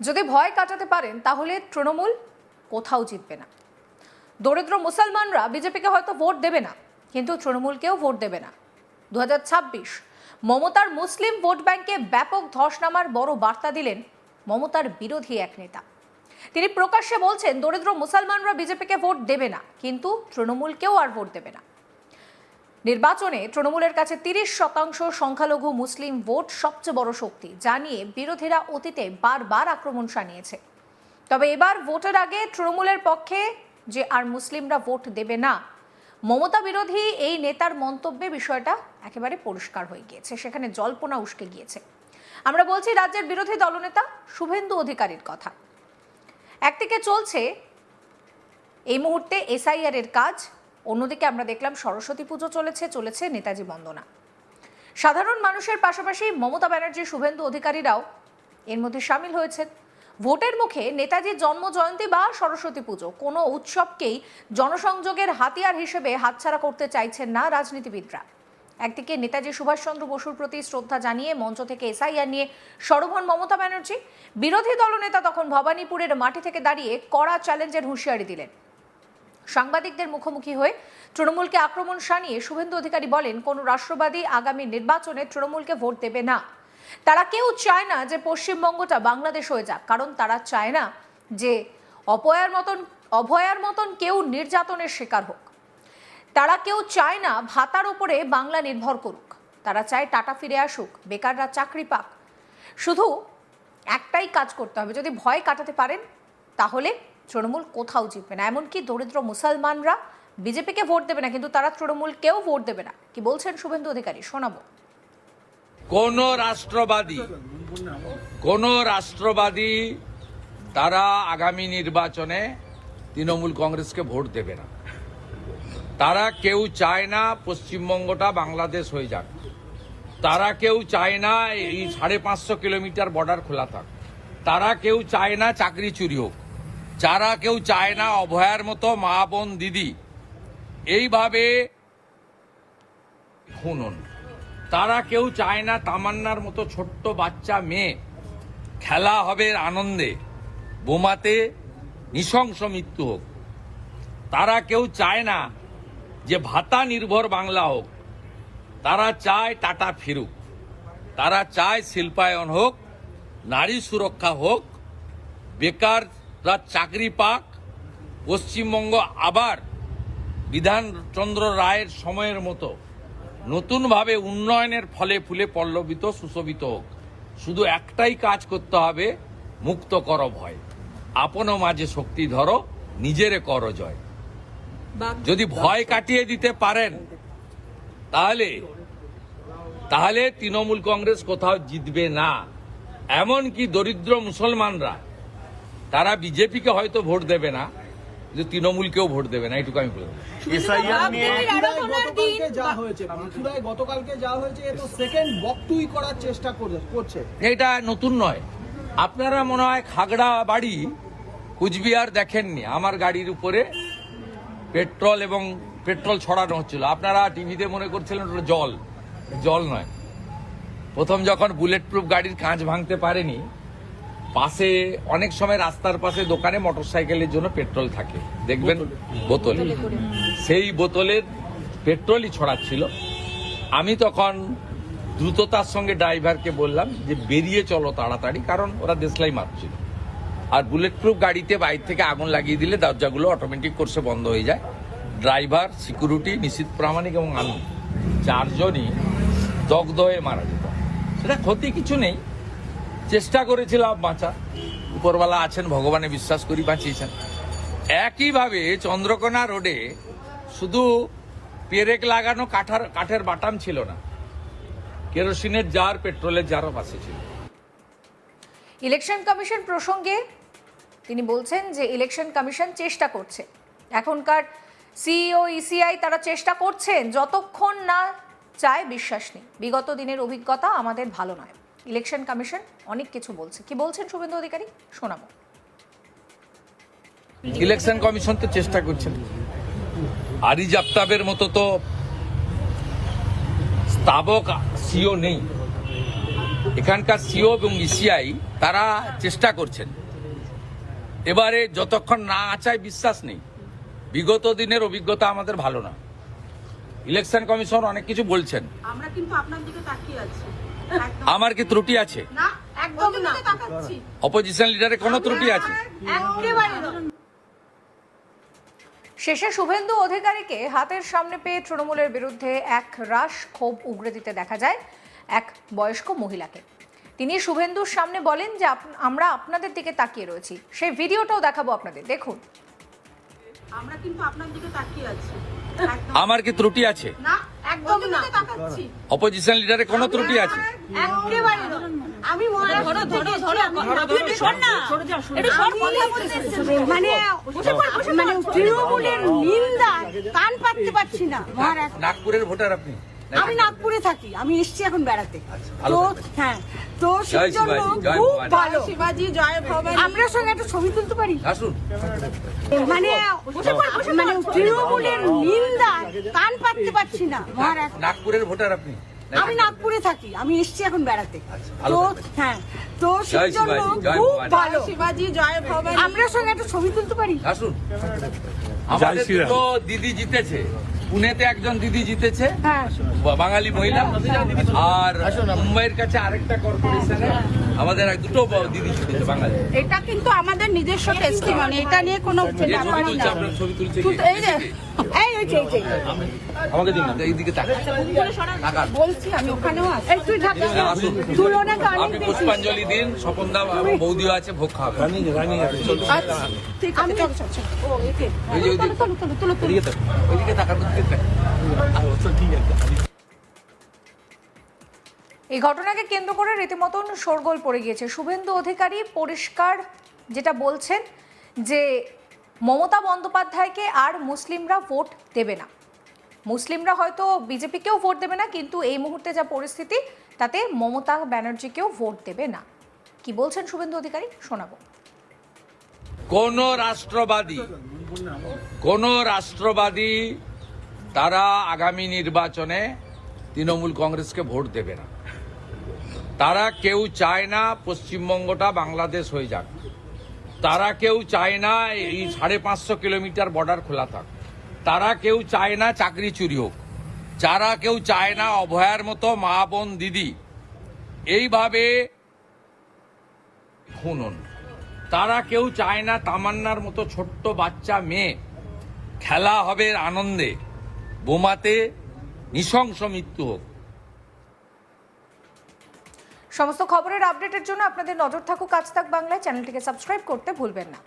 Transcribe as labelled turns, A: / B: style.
A: যদি ভয় কাটাতে পারেন তাহলে তৃণমূল কোথাও জিতবে না। দরিদ্র মুসলমানরা বিজেপিকে হয়তো ভোট দেবে না, কিন্তু তৃণমূলকেও ভোট দেবে না। 2026 মমতার মুসলিম ভোট ব্যাংকে ব্যাপক ধস নামার বড় বার্তা দিলেন মমতার বিরোধী এক নেতা। তিনি প্রকাশ্যে বলছেন দরিদ্র মুসলমানরা বিজেপিকে ভোট দেবে না, কিন্তু তৃণমূলকেও আর ভোট দেবে না। নির্বাচনে তৃণমূলের কাছে 30% সংখ্যালঘু মুসলিম ভোট সবচেয়ে বড় শক্তি, যা নিয়ে বিরোধীরা অতীতে বারবার আক্রমণ শানিয়েছে। তবে এবার ভোটের আগে তৃণমূলের পক্ষে যে আর মুসলিমরা ভোট দেবে না, মমতা বিরোধী এই নেতার মন্তব্যে বিষয়টা একেবারে পরিষ্কার হয়ে গিয়েছে। সেখানে জল্পনা উস্কে গিয়েছে। আমরা বলছি রাজ্যের বিরোধী দলনেতা শুভেন্দু অধিকারীর কথা। একদিকে চলছে এই মুহূর্তে এসআইআর এর কাজ, অন্যদিকে আমরা দেখলাম সরস্বতী পুজো চলেছে নেতাজি বন্দনা। সাধারণ মানুষের পাশাপাশি মমতা ব্যানার্জি, শুভেন্দু অধিকারীরাও এর মধ্যে সামিল হয়েছেন। ভোটের মুখে নেতাজির জন্ম জয়ন্তী বা সরস্বতী পুজো কোনো উৎসবকেই জনসংযোগের হাতিয়ার হিসেবে হাতছাড়া করতে চাইছেন না রাজনীতিবিদরা। একদিকে নেতাজি সুভাষচন্দ্র বসুর প্রতি শ্রদ্ধা জানিয়ে মঞ্চ থেকে এসআইআর নিয়ে সরব হন মমতা ব্যানার্জি। বিরোধী দলনেতা তখন ভবানীপুরের মাটি থেকে দাঁড়িয়ে কড়া চ্যালেঞ্জের হুঁশিয়ারি দিলেন। সাংবাদিকদের মুখোমুখি হয়ে তৃণমূলকে আক্রমণ শানিয়ে শুভেন্দু অধিকারী বলেন, কোন রাষ্ট্রবাদী আগামী নির্বাচনে তৃণমূলকে ভোট দেবে না। তারা কেউ চায় না যে পশ্চিমবঙ্গটা বাংলাদেশ হয়ে যাক, কারণ তারা চায় না যে অভয়ার মতন কেউ নির্যাতনের শিকার হোক। তারা কেউ চায় না ভাতার উপরে বাংলা নির্ভর করুক। তারা চায় টাটা ফিরে আসুক, বেকাররা চাকরি পাক। শুধু একটাই কাজ করতে হবে, যদি ভয় কাটাতে পারেন তাহলে তৃণমূল কোথাও জিতবে না। এমনকি দরিদ্র মুসলমানরা বিজেপিকে ভোট দেবে না, কিন্তু তারা তৃণমূলকেও ভোট দেবে না। কি বলছেন শুভেন্দু অধিকারী, শোনাবো।
B: কোন রাষ্ট্রবাদী তারা আগামী নির্বাচনে তৃণমূল কংগ্রেসকে ভোট দেবে না। তারা কেউ চায় না পশ্চিমবঙ্গটা বাংলাদেশ হয়ে যাক। তারা কেউ চায় না এই 550 কিলোমিটার বর্ডার খোলা থাক। তারা কেউ চায় না চাকরি চুরি হোক। যারা কেউ চায় না অভয়ার মতো মা বোন দিদি এইভাবে খুন হন। তারা কেউ চায় না তামান্নার মতো ছোট্ট বাচ্চা মেয়ে খেলা হবে আনন্দে, বোমাতে নৃশংস মৃত্যু হোক। তারা কেউ চায় না যে ভাতা নির্ভর বাংলা হোক। তারা চায় টাটা ফিরুক। তারা চায় শিল্পায়ন হোক, নারী সুরক্ষা হোক, বেকাররা চাকরি পাক, পশ্চিমবঙ্গ আবার বিধানচন্দ্র রায়ের সময়ের মতো নতুনভাবে উন্নয়নের ফলে ফুলে পল্লবিত সুশোভিত হোক। শুধু একটাই কাজ করতে হবে, মুক্ত কর ভয়, আপন মাঝে শক্তি ধরো, নিজেরে কর জয়। যদি ভয় কাটিয়ে দিতে পারেন তাহলে তৃণমূল কংগ্রেস কোথাও জিতবে না। এমনকি দরিদ্র মুসলমানরা তারা বিজেপিকে হয়তো ভোট দেবে না, কিন্তু তৃণমূলকেও ভোট দেবে না, এটুকু আমি বলবো। এটা নতুন নয়। আপনারা মনে হয় খাগড়া বাড়ি কুচবিহার দেখেননি। আমার গাড়ির উপরে পেট্রোল ছড়ানো হচ্ছিল। আপনারা টিভিতে মনে করছিলেন ওটা জল নয়। প্রথম যখন বুলেট প্রুফ গাড়ির কাঁচ ভাঙতে পারেনি, পাশে অনেক সময় রাস্তার পাশে দোকানে মোটরসাইকেলের জন্য পেট্রোল থাকে, দেখবেন বোতলে, সেই বোতলের পেট্রোলই ছড়াচ্ছিল। আমি তখন দ্রুততার সঙ্গে ড্রাইভারকে বললাম যে বেরিয়ে চলো তাড়াতাড়ি, কারণ ওরা দেশলাই মারছিল। আর বুলেট প্রুফ গাড়িতে বাইর থেকে আগুন লাগিয়ে দিলে দরজাগুলো অটোমেটিক কোর্সে বন্ধ হয়ে যায়। ড্রাইভার, সিকিউরিটি, নিশীথ প্রামাণিক এবং আমি চারজনই দগ্ধ হয়ে মারা যেত। সেটা ক্ষতি কিছু নেই, চেষ্টা করেছিলাম বাঁচা। উপরওয়ালা আছেন, ভগবানে বিশ্বাস করি বাঁচিয়েছেন। একইভাবে চন্দ্রকোনা রোডে শুধু পেরেক লাগানো কাঠের বাটাম ছিল না, কেরোসিনের জার, পেট্রোলের জারও পাশে ছিল।
A: ইলেকশন কমিশন প্রসঙ্গে তিনি বলছেন যে ইলেকশন কমিশন চেষ্টা করছে, এখনকার সিইও, ইসিআই তারা চেষ্টা করছেন, যতক্ষণ না চায় বিশ্বাস নেই। বিগত দিনের অভিজ্ঞতা আমাদের ভালো নয়। ইলেকশন কমিশন অনেক কিছু বলছে। কি বলছেন শুভেন্দু অধিকারী, শোনাবো।
B: ইলেকশন কমিশন তো চেষ্টা করছেন। আরিজ আফতাবের মতো তো স্থাবক সিও নেই। এখানকার সিও এবং ইসিআই তারা চেষ্টা করছেন। এবারে যতক্ষণ না আচায় বিশ্বাস নেই। বিগত দিনের অভিজ্ঞতা আমাদের ভালো না। ইলেকশন কমিশন অনেক কিছু বলছেন,
C: আমরা কিন্তু আপনার দিকে তাকিয়ে আছি।
B: আমার কি ত্রুটি আছে?
C: না, একদম না তাকাচ্ছি।
B: অপোজিশন লিডারের কোনো ত্রুটি আছে?
C: একেবারে না।
A: শেষে শুভেন্দু অধিকারীকে হাতের সামনে পেয়ে তৃণমূলের বিরুদ্ধে এক রাশ ক্ষোভ উগরে দিতে দেখা যায় এক বয়স্ক মহিলাকে। তিনি শুভেন্দুর সামনে বলেন যে আমরা আপনাদের দিকে তাকিয়ে রয়েছি। সেই ভিডিওটাও দেখাবো আপনাদের, দেখুন।
C: আমরা কিন্তু আপনার দিকে তাকিয়ে আছি।
B: আমার কি ত্রুটি আছে?
C: না, একদম না তাকাচ্ছি।
B: অপোজিশন লিডারের কোনো ত্রুটি আছে?
C: একেবারে না। আমি মহারাষ্ট্র থেকে এসেছি। শোন না, এটা সব কথা বলতেছে। মানে তৃণমূলের নিন্দা কান পাততে পারছি না মহারাষ্ট্র।
B: নাগপুরের ভোটার আপনি?
C: আমি নাগপুরে থাকি, আমি এসেছি এখন বেড়াতে।
B: ভালো
C: তো
B: থাকবেন।
C: হ্যাঁ, তো
B: জয়
C: সেই জন্য
B: শিবাজি, জয়
C: খুব
B: ভবানী।
C: ভালো। শিবাজি জয় ভবানী। আপনার সঙ্গে একটা ছবি তুলতে পারি?
B: আসুন।
C: মানে তৃণমূলের নিন্দা কান পাততে পারছি না মহারাষ্ট্র।
B: নাগপুরের ভোটার আপনি?
C: আমি নাগপুরে থাকি, আমি এসেছি এখন বেড়াতে।
B: ভালো
C: তো
B: থাকবেন।
C: হ্যাঁ, তো
B: জয়
C: সেই জন্য
B: শিবাজি, জয়
C: খুব
B: ভবানী।
C: ভালো। শিবাজি জয় ভবানী। আপনার সঙ্গে একটা ছবি তুলতে পারি?
B: আসুন। আমাদের দুটো দিদি জিতেছে, পুনেতে একজন দিদি জিতেছে,
C: হ্যাঁ।
B: বাঙালি মহিলা, আর মুম্বাইয়ের কাছে আরেকটা কর্পোরেশনে আমাদের দুটো দিদি জিতেছে বাঙালি।
C: এটা কিন্তু আমাদের নিজস্ব টেস্টিমনি, এটা নিয়ে কোনো
B: যে ছবি
C: ব্যাপারই
B: তুলছে,
C: না।
B: আপনার ছবি তুলছে কে?
C: এই যে এই যে
B: আমাকে দিন না, এইদিকে তাকান। তাকান।
C: বলছি আমি ওখানেও আছি। এই তুই ঢাকা
B: আসুন।
C: তুলনা তো
B: আপনি পুষ্পাঞ্জলি দিন, স্বপনদা বৌদিও আছে, ভোগ খাবে।
C: আচ্ছা ঠিক আছে, চলো চলো চলো। ও একে
B: ওই যে ওইদিকে।
C: চলো চলো চলো চলো।
B: ওইদিকে তাকান, ওইদিকে তাকান।
A: এই ঘটনাকে কেন্দ্র করে রীতিমতন শোরগোল পড়ে গিয়েছে। শুভেন্দু অধিকারী পরিষ্কার যেটা বলছেন যে মমতা বন্দ্যোপাধ্যায়কে আর মুসলিমরা ভোট দেবে না। মুসলিমরা হয়তো বিজেপিকেও ভোট দেবে না, কিন্তু এই মুহূর্তে যা পরিস্থিতি তাতে মমতা ব্যানার্জিকেও ভোট দেবে না। কি বলছেন শুভেন্দু অধিকারী, শোনাবো।
B: কোন রাষ্ট্রবাদী তারা আগামী নির্বাচনে তৃণমূল কংগ্রেসকে ভোট দেবে না। তারা কেউ চায় না পশ্চিমবঙ্গটা বাংলাদেশ হয়ে যাক। তারা কেউ চায় না এই 550 কিলোমিটার বর্ডার খোলা থাক। তারা কেউ চায় না চাকরি চুরি হোক। যারা কেউ চায় না অভয়ার মতো মা বোন দিদি এইভাবে খুন হন। তারা কেউ চায় না তামান্নার মতো ছোট্ট বাচ্চা মেয়ে খেলা হবে আনন্দে, বোমাতে নৃশংস মৃত্যু হোক।
A: সমস্ত খবরের আপডেটের জন্য আপনাদের নজর থাকুক আজ তাক বাংলায়। চ্যানেলটিকে সাবস্ক্রাইব করতে ভুলবেন না।